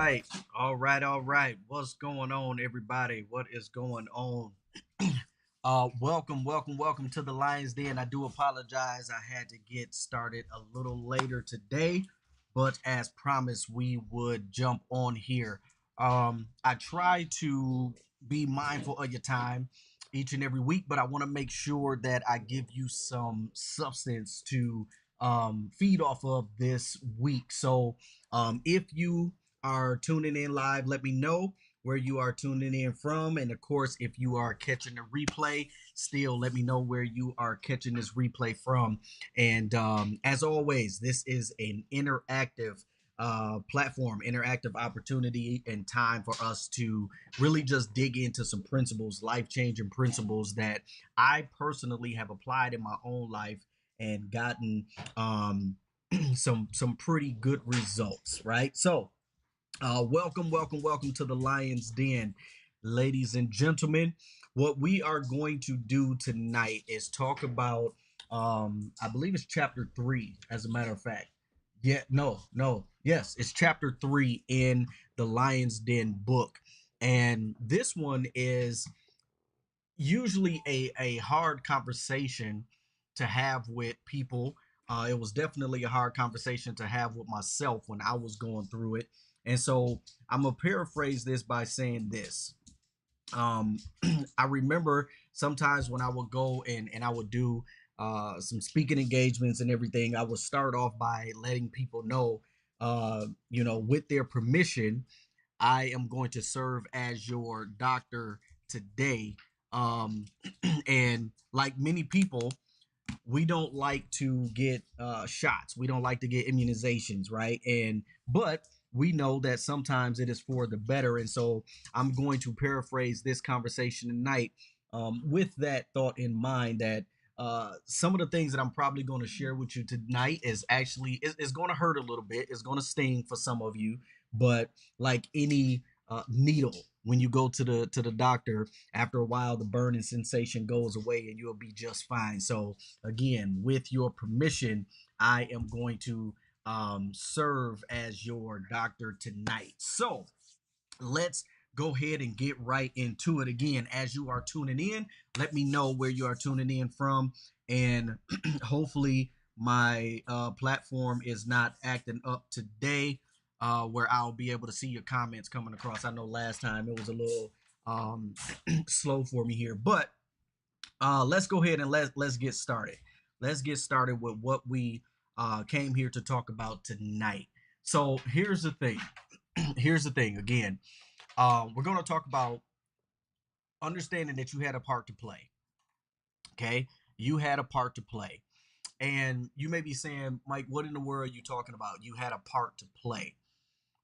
right. All right. What's going on, everybody? What is going on? Welcome to the Lions Den. I do apologize. I had to get started a little later today, but as promised, we would jump on here. I try to be mindful of your time each and every week, but I want to make sure that I give you some substance to feed off of this week. So, if you are tuning in live, let me know where you are tuning in from. And of course, if you are catching the replay, still let me know where you are catching this replay from. And as always, this is an interactive platform, interactive opportunity and time for us to really just dig into some principles, life changing principles that I personally have applied in my own life and gotten some pretty good results, right? So welcome to the Lions Den, ladies and gentlemen. What we are going to do tonight is talk about, I believe it's chapter three, as a matter of fact. Yeah, no, yes, it's chapter three in the Lions Den book, and this one is usually a hard conversation to have with people. It was definitely a hard conversation to have with myself when I was going through it. And so I'm gonna paraphrase this by saying this. Um, I remember sometimes when I would go and I would do some speaking engagements and everything, I would start off by letting people know, with their permission, I am going to serve as your doctor today. Um, and like many people, we don't like to get shots. We don't like to get immunizations, right? But we know that sometimes it is for the better. And so I'm going to paraphrase this conversation tonight with that thought in mind that some of the things that I'm probably going to share with you tonight is going to hurt a little bit. It's going to sting for some of you, but like any needle, when you go to the doctor, after a while the burning sensation goes away and you'll be just fine. So again, with your permission, I am going to serve as your doctor tonight. So let's go ahead and get right into it. Again, as you are tuning in, let me know where you are tuning in from, and hopefully my platform is not acting up today, where I'll be able to see your comments coming across. I know last time it was a little slow for me here, but let's go ahead and let's get started. Let's get started with what we came here to talk about tonight. So here's the thing. Here's the thing. Again, we're going to talk about understanding that you had a part to play. Okay, you had a part to play, and you may be saying, Mike, what in the world are you talking about? You had a part to play.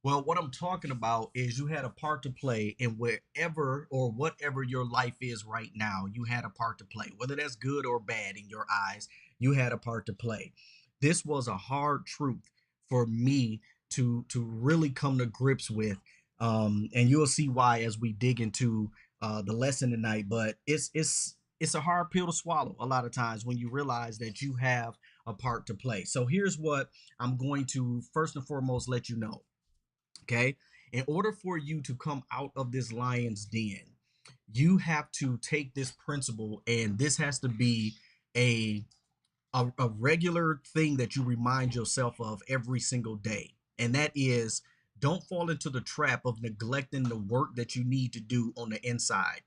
Well, what I'm talking about is you had a part to play in wherever or whatever your life is right now. You had a part to play, whether that's good or bad in your eyes. You had a part to play. This was a hard truth for me to really come to grips with, and you'll see why as we dig into the lesson tonight. But it's a hard pill to swallow a lot of times when you realize that you have a part to play. So here's what I'm going to first and foremost let you know. Okay. In order for you to come out of this lion's den, you have to take this principle, and this has to be a, a regular thing that you remind yourself of every single day. And that is, don't fall into the trap of neglecting the work that you need to do on the inside.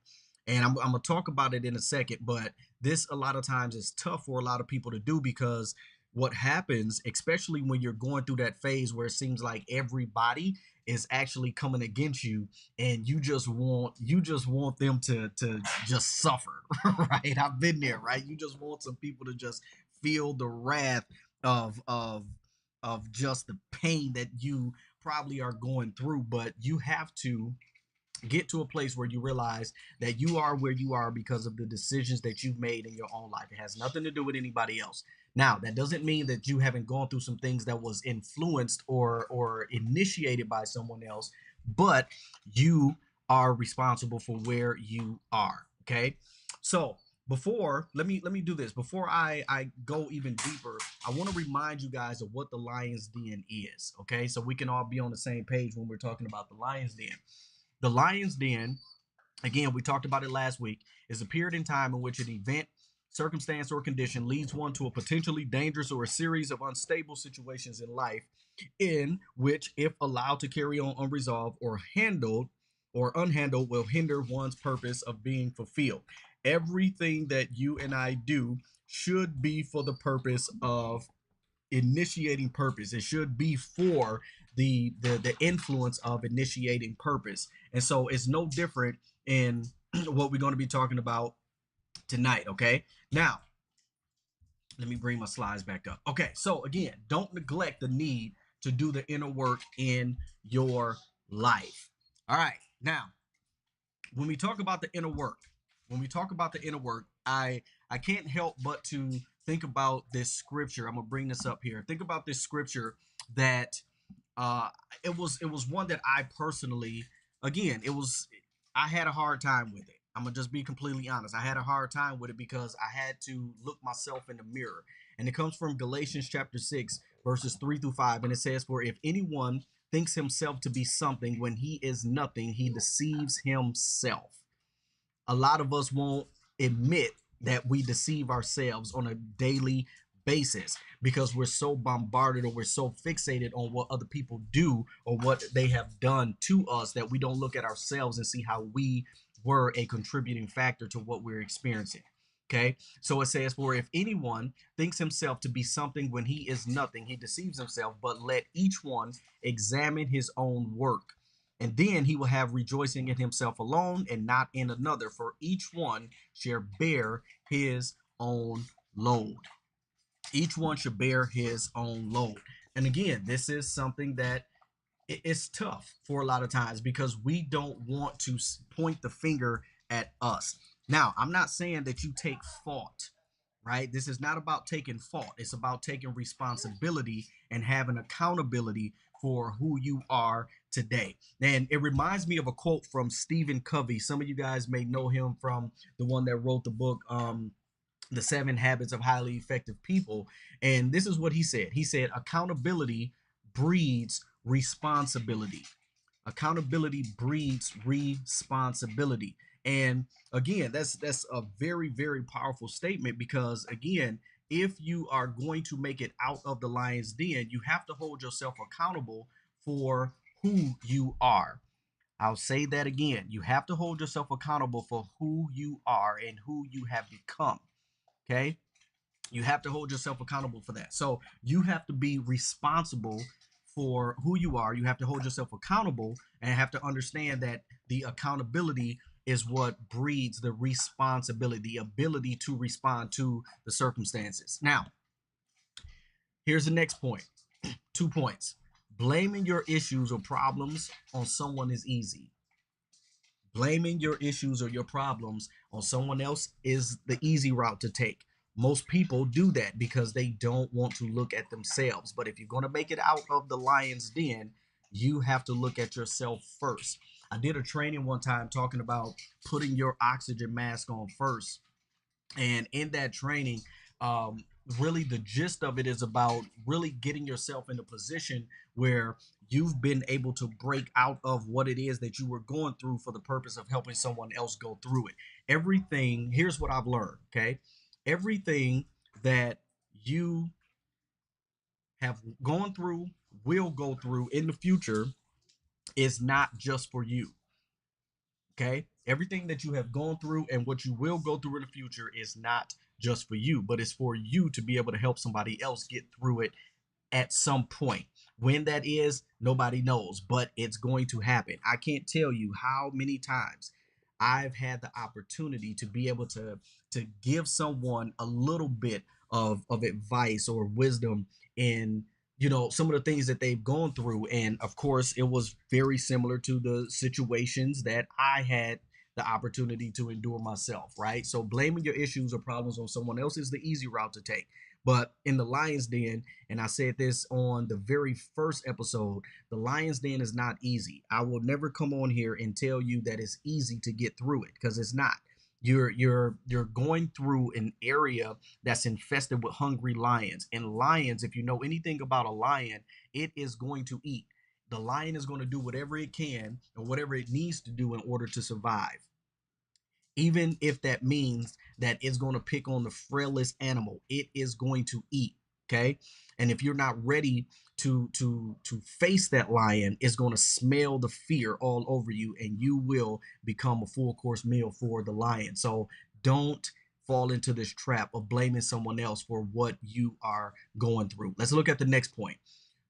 And I'm going to talk about it in a second, but this a lot of times is tough for a lot of people to do because what happens, especially when you're going through that phase where it seems like everybody is actually coming against you, and you just want them to just suffer. Right, I've been there, right? You just want some people to just feel the wrath of just the pain that you probably are going through. But you have to get to a place where you realize that you are where you are because of the decisions that you've made in your own life. It has nothing to do with anybody else. Now, that doesn't mean that you haven't gone through some things that was influenced or initiated by someone else, but you are responsible for where you are. Okay. So before let me do this before I go even deeper. I want to remind you guys of what the Lion's Den is, okay, so we can all be on the same page when we're talking about the Lion's Den. The Lion's Den, again, we talked about it last week, is a period in time in which an event, circumstance, or condition leads one to a potentially dangerous or a series of unstable situations in life, in which, if allowed to carry on unresolved or handled or unhandled, will hinder one's purpose of being fulfilled. Everything that you and I do should be for the purpose of initiating purpose. It should be for the influence of initiating purpose. And so it's no different in what we're going to be talking about tonight. Okay. Now, let me bring my slides back up. Okay. So again, don't neglect the need to do the inner work in your life. All right. Now, when we talk about the inner work, I can't help but to think about this scripture. I'm gonna bring this up here. Think about this scripture that uh it was one that I personally, again, I had a hard time with it. I'm gonna just be completely honest. I had a hard time with it because I had to look myself in the mirror. And it comes from Galatians chapter 6, verses 3 through 5. And it says, "For if anyone thinks himself to be something when he is nothing, he deceives himself." A lot of us won't admit that we deceive ourselves on a daily basis because we're so bombarded or we're so fixated on what other people do or what they have done to us that we don't look at ourselves and see how we were a contributing factor to what we're experiencing. Okay, so it says, "For if anyone thinks himself to be something when he is nothing, he deceives himself. But let each one examine his own work, and then he will have rejoicing in himself alone and not in another, for each one shall bear his own load." Each one should bear his own load. And again, this is something that it's tough for a lot of times because we don't want to point the finger at us. Now, I'm not saying that you take fault, right? This is not about taking fault. It's about taking responsibility and having accountability for who you are today. And it reminds me of a quote from Stephen Covey. Some of you guys may know him from the one that wrote the book, The 7 Habits of Highly Effective People. And this is what he said. He said, "Accountability breeds responsibility." Accountability breeds responsibility. And again, that's a very, very powerful statement because, again, if you are going to make it out of the Lion's Den, you have to hold yourself accountable for who you are. I'll say that again. You have to hold yourself accountable for who you are and who you have become. Okay. You have to hold yourself accountable for that. So you have to be responsible for who you are. You have to hold yourself accountable and have to understand that the accountability is what breeds the responsibility, the ability to respond to the circumstances. Now, here's the next point. 2 points. Blaming your issues or problems on someone is easy. Blaming your issues or your problems on someone else is the easy route to take. Most people do that because they don't want to look at themselves. But if you're going to make it out of the Lion's Den, you have to look at yourself first. I did a training one time talking about putting your oxygen mask on first. And in that training, um, really the gist of it is about really getting yourself in a position where you've been able to break out of what it is that you were going through for the purpose of helping someone else go through it. Everything, here's what I've learned, okay? Everything that you have gone through, will go through in the future, is not just for you. Okay. Everything that you have gone through and what you will go through in the future is not just for you, but it's for you to be able to help somebody else get through it at some point. When that is, nobody knows, but it's going to happen. I can't tell you how many times I've had the opportunity to be able to give someone a little bit of advice or wisdom in, some of the things that they've gone through. And of course, it was very similar to the situations that I had the opportunity to endure myself, right? So blaming your issues or problems on someone else is the easy route to take. But in the Lion's Den, and I said this on the very first episode, the Lion's Den is not easy. I will never come on here and tell you that it's easy to get through it because it's not. You're going through an area that's infested with hungry lions. And lions, if you know anything about a lion, it is going to eat. The lion is going to do whatever it can or whatever it needs to do in order to survive, even if that means that it's going to pick on the frailest animal. It is going to eat. Okay. And if you're not ready to face that lion, it's going to smell the fear all over you, and you will become a full course meal for the lion. So don't fall into this trap of blaming someone else for what you are going through. Let's look at the next point.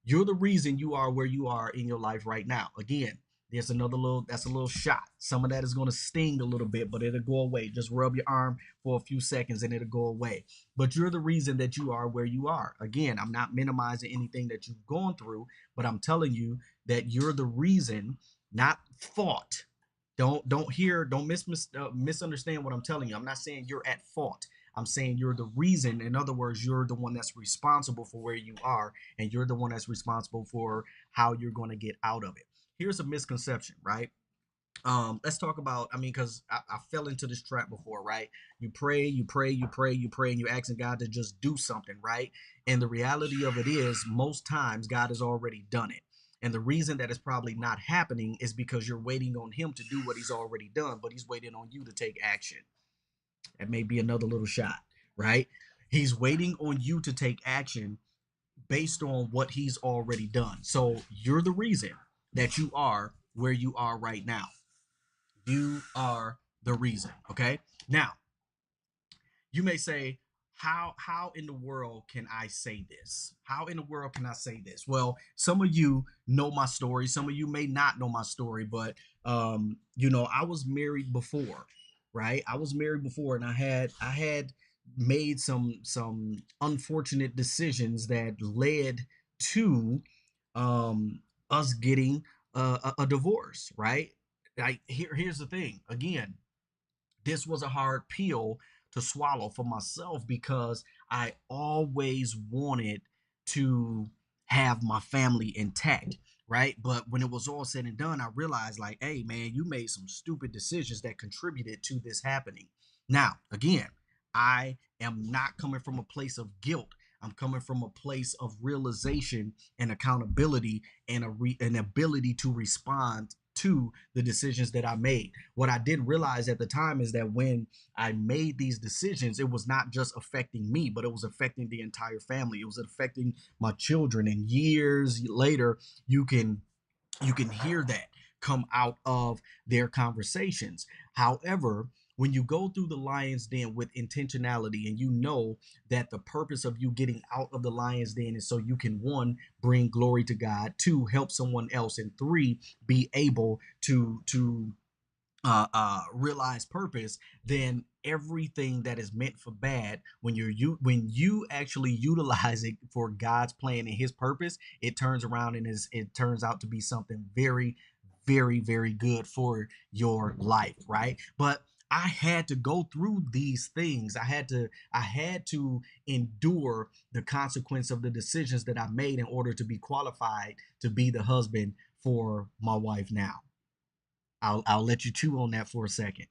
You're the reason you are where you are in your life right now. Again, there's another little, that's a little shot. Some of that is going to sting a little bit, but it'll go away. Just rub your arm for a few seconds and it'll go away. But you're the reason that you are where you are. Again, I'm not minimizing anything that you've gone through, but I'm telling you that you're the reason, not fault. Don't misunderstand what I'm telling you. I'm not saying you're at fault. I'm saying you're the reason. In other words, you're the one that's responsible for where you are, and you're the one that's responsible for how you're going to get out of it. Here's a misconception, right? Let's talk about, I mean, because I fell into this trap before, right? You pray, you pray, you pray, you pray, and you're asking God to just do something, right? And the reality of it is, most times God has already done it. And the reason that it's probably not happening is because you're waiting on him to do what he's already done, but he's waiting on you to take action. That may be another little shot, right? He's waiting on you to take action based on what he's already done. So you're the reason that you are where you are right now. You are the reason. Okay. Now, you may say, how in the world can I say this? How in the world can I say this? Well, some of you know my story. Some of you may not know my story, but I was married before, right? I was married before, and I had made some unfortunate decisions that led to us getting a divorce, right? Here's the thing. Again, this was a hard pill to swallow for myself because I always wanted to have my family intact, right? But when it was all said and done, I realized, like, hey, man, you made some stupid decisions that contributed to this happening. Now, again, I am not coming from a place of guilt. I'm coming from a place of realization and accountability, and an ability to respond to the decisions that I made. What I didn't realize at the time is that when I made these decisions, it was not just affecting me, but it was affecting the entire family. It was affecting my children. And years later, you can you can hear that come out of their conversations. However, when you go through the lion's den with intentionality, and you know that the purpose of you getting out of the lion's den is so you can, one, bring glory to God, two, help someone else, and three, be able to realize purpose, then everything that is meant for bad, when you actually utilize it for God's plan and his purpose, it turns around and it turns out to be something very, very, very good for your life, right? But I had to go through these things. I had to endure the consequence of the decisions that I made in order to be qualified to be the husband for my wife now. I'll let you chew on that for a second.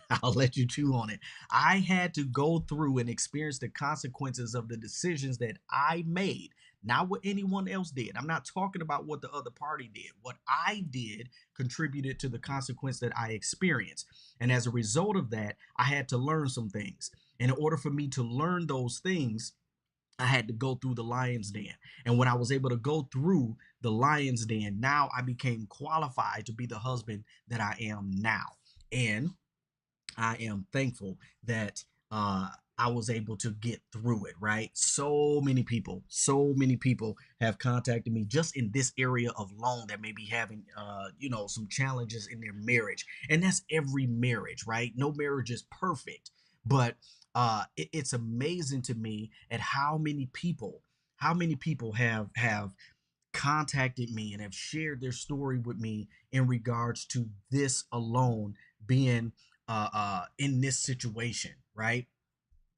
I'll let you chew on it. I had to go through and experience the consequences of the decisions that I made, not what anyone else did. I'm not talking about what the other party did. What I did contributed to the consequence that I experienced. And as a result of that, I had to learn some things. And in order for me to learn those things, I had to go through the lion's den. And when I was able to go through the lion's den, now I became qualified to be the husband that I am now. And I am thankful that I was able to get through it, right? So many people have contacted me just in this area of loan that may be having, some challenges in their marriage. And that's every marriage, right? No marriage is perfect, but it's amazing to me at how many people have contacted me and have shared their story with me in regards to this alone being in this situation, right?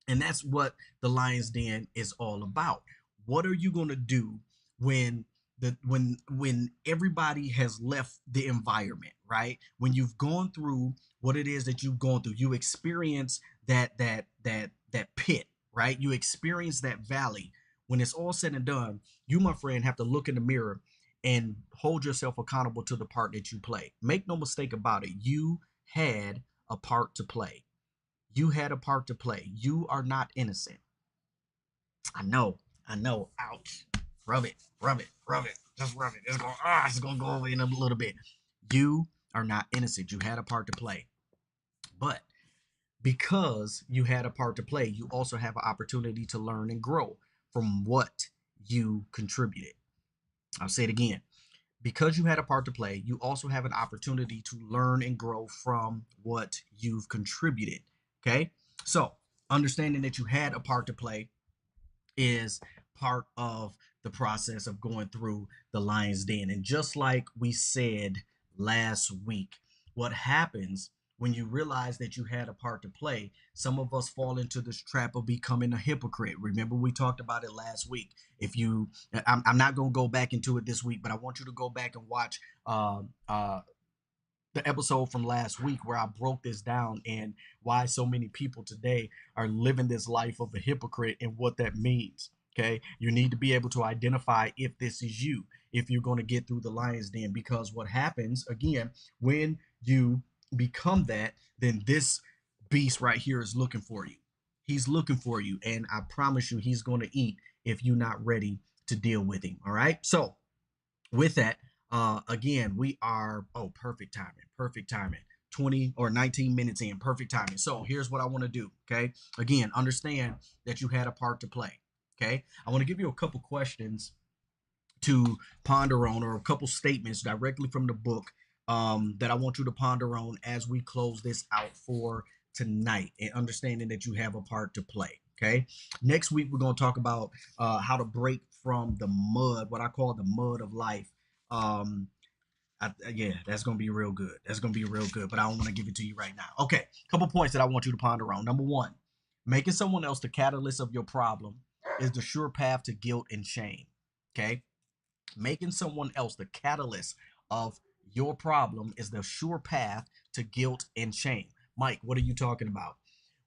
And that's what the Lion's Den is all about. What are you going to do when when everybody has left the environment, right? When you've gone through what it is that you've gone through, you experience that pit, right? You experience that valley. When it's all said and done, you, my friend, have to look in the mirror and hold yourself accountable to the part that you play. Make no mistake about it. You had a part to play. You had a part to play. You are not innocent. I know. I know. Ouch. Rub it. Rub it. Rub it. Just rub it. It's gonna go away in a little bit. You are not innocent. You had a part to play. But because you had a part to play, you also have an opportunity to learn and grow from what you contributed. I'll say it again. Because you had a part to play, you also have an opportunity to learn and grow from what you've contributed. Okay. So, understanding that you had a part to play is part of the process of going through the lion's den. And just like we said last week, what happens when you realize that you had a part to play, some of us fall into this trap of becoming a hypocrite. Remember, we talked about it last week. If you, I'm not going to go back into it this week, but I want you to go back and watch the episode from last week where I broke this down and why so many people today are living this life of a hypocrite and what that means. Okay. You need to be able to identify if this is you, if you're going to get through the lion's den, because what happens again, when you become that, then this beast right here is looking for you. He's looking for you. And I promise you, he's going to eat if you're not ready to deal with him. All right. So with that, again, we are, oh, perfect timing. 20 or 19 minutes in, perfect timing. So here's what I want to do. Okay. Again, understand that you had a part to play. Okay. I want to give you a couple questions to ponder on, or a couple statements directly from the book that I want you to ponder on as we close this out for tonight, and understanding that you have a part to play. Okay. Next week, we're going to talk about how to break from the mud, what I call the mud of life. Yeah, that's gonna be real good. That's gonna be real good, but I don't want to give it to you right now. Okay, couple points that I want you to ponder on. Number one, making someone else the catalyst of your problem is the sure path to guilt and shame. Okay, making someone else the catalyst of your problem is the sure path to guilt and shame. Mike, what are you talking about?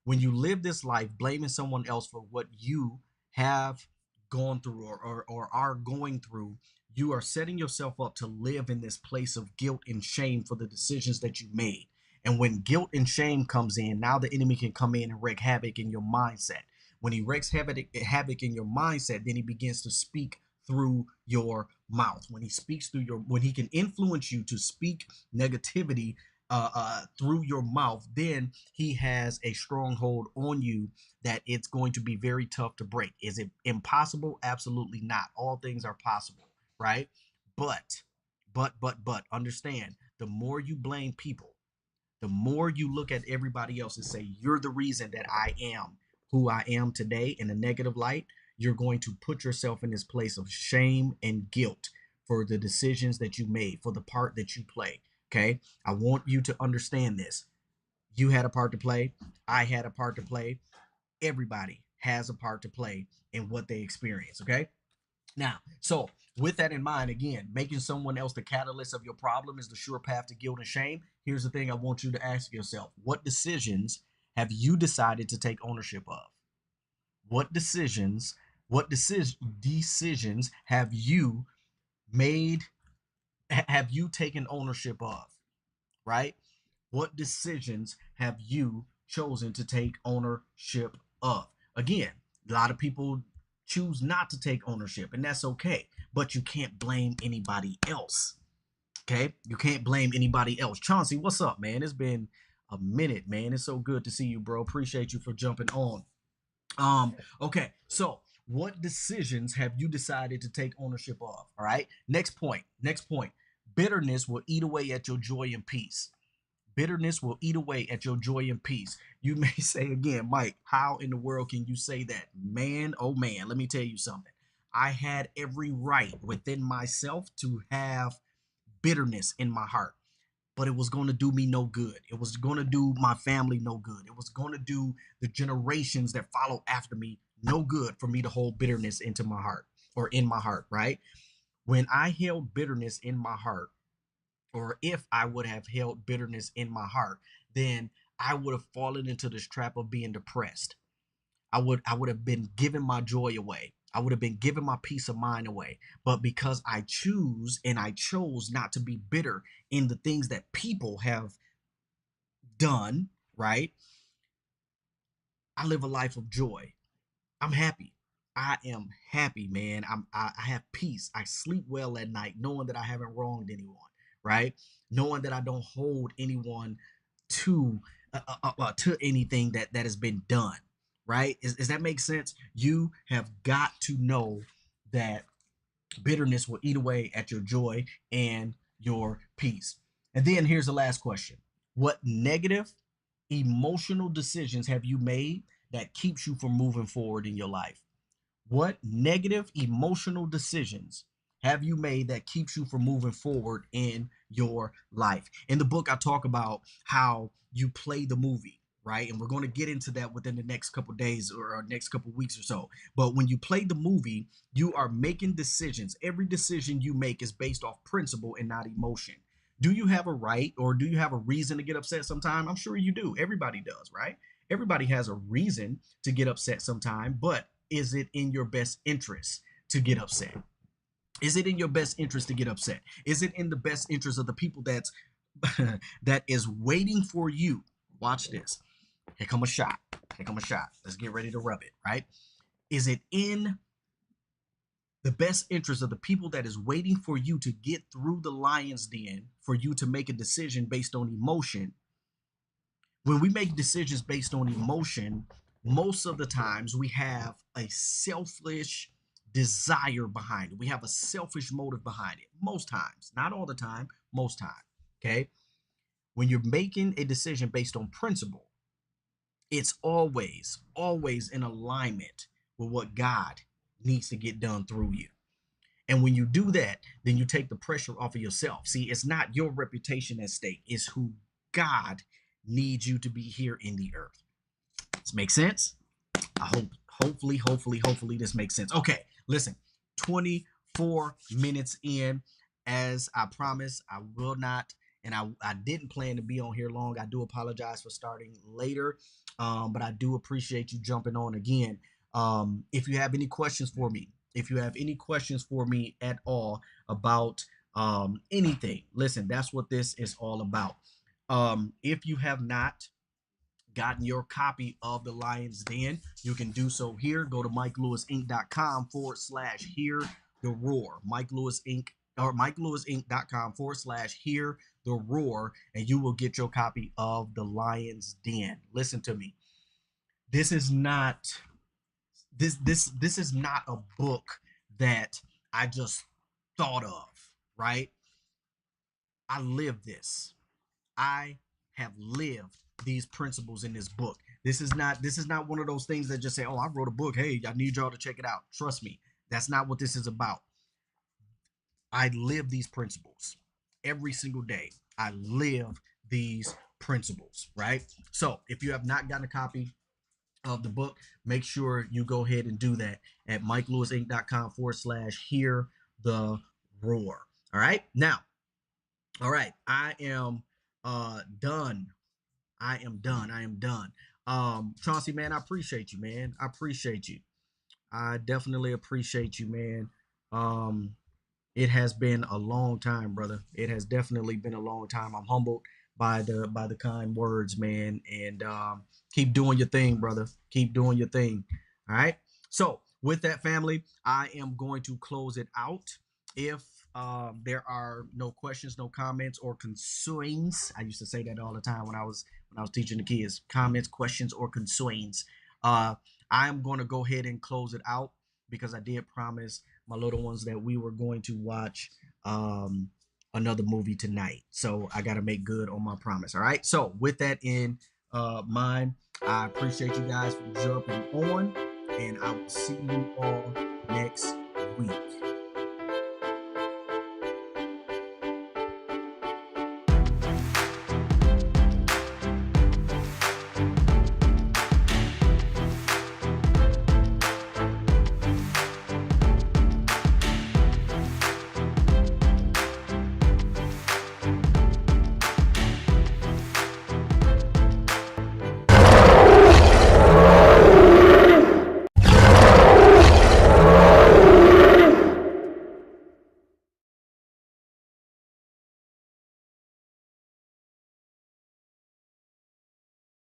When you live this life blaming someone else for what you have gone through, or are going through, you are setting yourself up to live in this place of guilt and shame for the decisions that you made. And when guilt and shame comes in, now the enemy can come in and wreak havoc in your mindset. When he wreaks havoc in your mindset, then he begins to speak through your mouth. When he speaks through your, when he can influence you to speak negativity through your mouth, then he has a stronghold on you that it's going to be very tough to break. Is it impossible? Absolutely not. All things are possible, right? But, but, understand, the more you blame people, the more you look at everybody else and say, you're the reason that I am who I am today in a negative light, you're going to put yourself in this place of shame and guilt for the decisions that you made, for the part that you play. Okay. I want you to understand this. You had a part to play. I had a part to play. Everybody has a part to play in what they experience. Okay. Now, so with that in mind, again, making someone else the catalyst of your problem is the sure path to guilt and shame. Here's the thing I want you to ask yourself: what decisions have you decided to take ownership of? What decisions, decisions have you made, have you taken ownership of, right? What decisions have you chosen to take ownership of? Again, a lot of people choose not to take ownership, and that's okay, but you can't blame anybody else. Okay? You can't blame anybody else. Chauncey, what's up, man? It's been a minute, man. It's so good to see you, bro. Appreciate you for jumping on. Okay, so what decisions have you decided to take ownership of? All right. Next point. Next point. Bitterness will eat away at your joy and peace. Bitterness will eat away at your joy and peace. You may say again, Mike, how in the world can you say that? Man, oh man, let me tell you something. I had every right within myself to have bitterness in my heart, but it was going to do me no good. It was going to do my family no good. It was going to do the generations that follow after me no good for me to hold bitterness into my heart, or in my heart, right? When I held bitterness in my heart, or if I would have held bitterness in my heart, then I would have fallen into this trap of being depressed. I would have been giving my joy away. I would have been giving my peace of mind away. But because I choose and I chose not to be bitter in the things that people have done, right? I live a life of joy. I'm happy. I am happy, man. I have peace. I sleep well at night, knowing that I haven't wronged anyone, right? Knowing that I don't hold anyone to to anything that has been done, right? Does that make sense? You have got to know that bitterness will eat away at your joy and your peace. And then here's the last question: what negative emotional decisions have you made that keeps you from moving forward in your life? What negative emotional decisions have you made that keeps you from moving forward in your life? In the book, I talk about how you play the movie, right? And we're going to get into that within the next couple days or next couple weeks or so. But when you play the movie, you are making decisions. Every decision you make is based off principle and not emotion. Do you have a right or do you have a reason to get upset sometime? I'm sure you do. Everybody does, right? Everybody has a reason to get upset sometime, but is it in your best interest to get upset? Is it in your best interest to get upset? Is it in the best interest of the people that's that is waiting for you? Watch this. Here come a shot. Here come a shot. Let's get ready to rub it, right? Is it in the best interest of the people that is waiting for you to get through the lion's den for you to make a decision based on emotion? When we make decisions based on emotion, most of the times we have a selfish desire behind it. We have a selfish motive behind it. Most times, not all the time, most time. Okay. When you're making a decision based on principle, it's always in alignment with what God needs to get done through you. And when you do that, then you take the pressure off of yourself. See, it's not your reputation at stake, it's who God needs you to be here in the earth. Does this make sense? I hopefully this makes sense. Okay, listen, 24 minutes in. As I promised, I will not, and I didn't plan to be on here long. I do apologize for starting later, but I do appreciate you jumping on again. If you have any questions for me, if you have any questions for me at all about anything, listen, that's what this is all about. If you have not gotten your copy of The Lion's Den, you can do so here. Go to MikeLewisInc.com/hear the roar. Mike Lewis Inc. or MikeLewisInc.com/hear the roar, and you will get your copy of The Lion's Den. Listen to me. This is not this is not a book that I just thought of, right? I live this. I have lived these principles in this book. This is not one of those things that just say, "Oh, I wrote a book. Hey, I need y'all to check it out." Trust me, that's not what this is about. I live these principles every single day. I live these principles, right? So, if you have not gotten a copy of the book, make sure you go ahead and do that at MikeLewisInc.com/hear the roar. All right. Now, all right, I am done. I am done. I am done. Chauncey, man, I appreciate you, man. I appreciate you. I definitely appreciate you, man. Um, it has been a long time, brother. It has definitely been a long time. I'm humbled by the kind words, man. And keep doing your thing, brother. Keep doing your thing. All right. So with that, family, I am going to close it out. If there are no questions, no comments, or concerns, I used to say that all the time when I was teaching the kids. Comments, questions, or concerns. I'm going to go ahead and close it out because I did promise my little ones that we were going to watch another movie tonight. So I got to make good on my promise. All right. So with that in mind, I appreciate you guys for jumping on, and I will see you all next week.